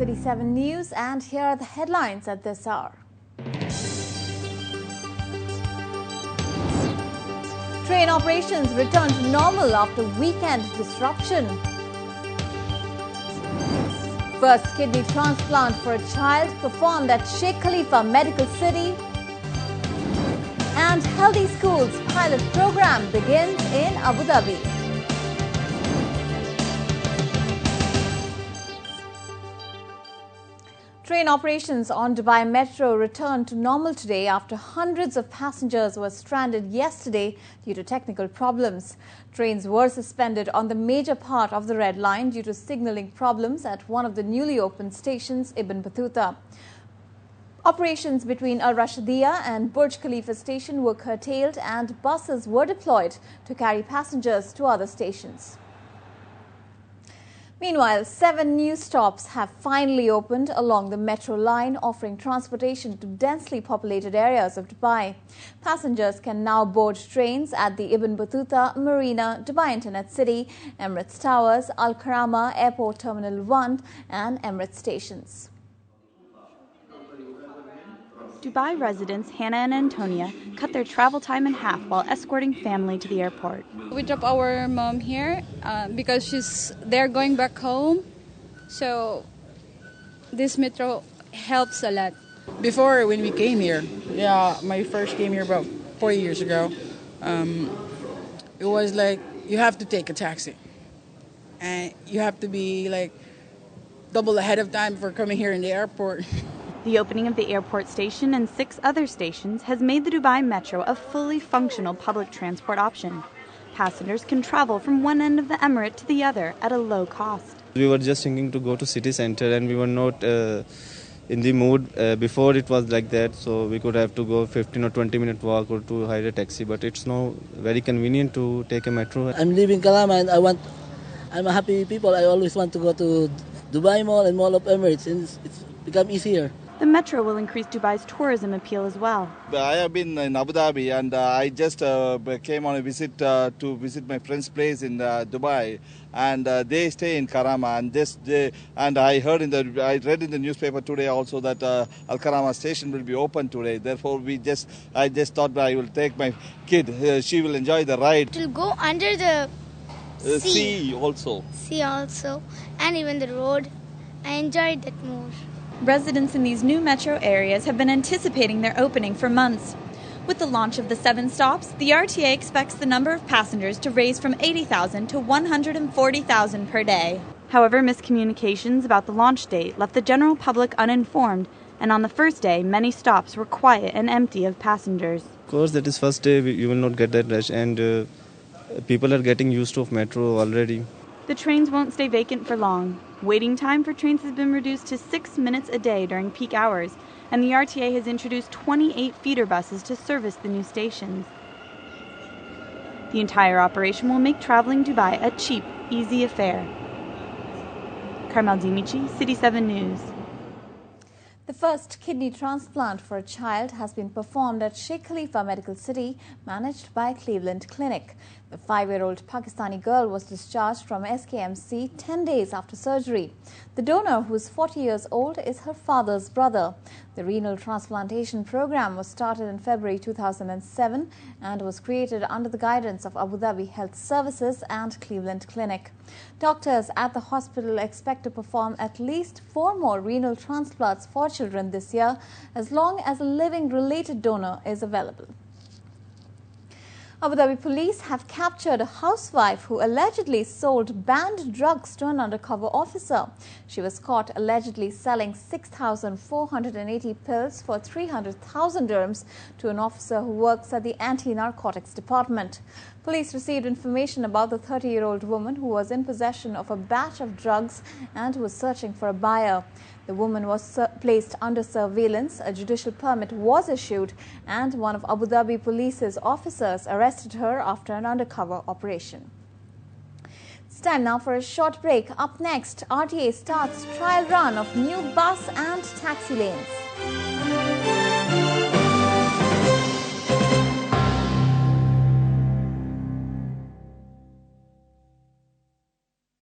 City 7 News, and here are the headlines at this hour. Train operations return to normal after weekend disruption. First kidney transplant for a child performed at Sheikh Khalifa Medical City. And Healthy Schools pilot program begins in Abu Dhabi. Train operations on Dubai Metro returned to normal today after hundreds of passengers were stranded yesterday due to technical problems. Trains were suspended on the major part of the Red Line due to signalling problems at one of the newly opened stations, Ibn Battuta. Operations between Al Rashidiyah and Burj Khalifa station were curtailed and buses were deployed to carry passengers to other stations. Meanwhile, 7 new stops have finally opened along the metro line, offering transportation to densely populated areas of Dubai. Passengers can now board trains at the Ibn Battuta, Marina, Dubai Internet City, Emirates Towers, Al Karama, Airport Terminal 1 and Emirates stations. Dubai residents Hannah and Antonia cut their travel time in half while escorting family to the airport. We dropped our mom here because they're going back home. So this metro helps a lot. Before, when we came here, my first came here about 4 years ago, it was like you have to take a taxi. And you have to be like double ahead of time for coming here in the airport. The opening of the airport station and 6 other stations has made the Dubai Metro a fully functional public transport option. Passengers can travel from one end of the emirate to the other at a low cost. We were just thinking to go to city center and we were not in the mood. Before it was like that, so we could have to go 15 or 20 minute walk or to hire a taxi, but it's now very convenient to take a metro. I'm living Karama and I'm a happy people. I always want to go to Dubai Mall and Mall of Emirates, and it's become easier. The metro will increase Dubai's tourism appeal as well. I have been in Abu Dhabi and I just came on a visit to visit my friend's place in Dubai, and they stay in Karama, and I read in the newspaper today also that Al Karama station will be open today. Therefore, I just thought I will take my kid. She will enjoy the ride. It will go under the sea also. Sea also, and even the road. I enjoyed that more. Residents in these new metro areas have been anticipating their opening for months. With the launch of the 7 stops, the RTA expects the number of passengers to raise from 80,000 to 140,000 per day. However, miscommunications about the launch date left the general public uninformed, and on the first day, many stops were quiet and empty of passengers. Of course, that is first day, you will not get that rush, and people are getting used to metro already. The trains won't stay vacant for long. Waiting time for trains has been reduced to 6 minutes a day during peak hours, and the RTA has introduced 28 feeder buses to service the new stations. The entire operation will make traveling Dubai a cheap, easy affair. Carmel Dimichi, City 7 News. The first kidney transplant for a child has been performed at Sheikh Khalifa Medical City, managed by Cleveland Clinic. The 5-year-old Pakistani girl was discharged from SKMC 10 days after surgery. The donor, who is 40 years old, is her father's brother. The renal transplantation program was started in February 2007 and was created under the guidance of Abu Dhabi Health Services and Cleveland Clinic. Doctors at the hospital expect to perform at least 4 more renal transplants for children this year, as long as a living related donor is available. Abu Dhabi police have captured a housewife who allegedly sold banned drugs to an undercover officer. She was caught allegedly selling 6,480 pills for 300,000 dirhams to an officer who works at the anti-narcotics department. Police received information about the 30-year-old woman who was in possession of a batch of drugs and was searching for a buyer. The woman was placed under surveillance, a judicial permit was issued, and one of Abu Dhabi Police's officers arrested her after an undercover operation. It's time now for a short break. Up next, RTA starts trial run of new bus and taxi lanes.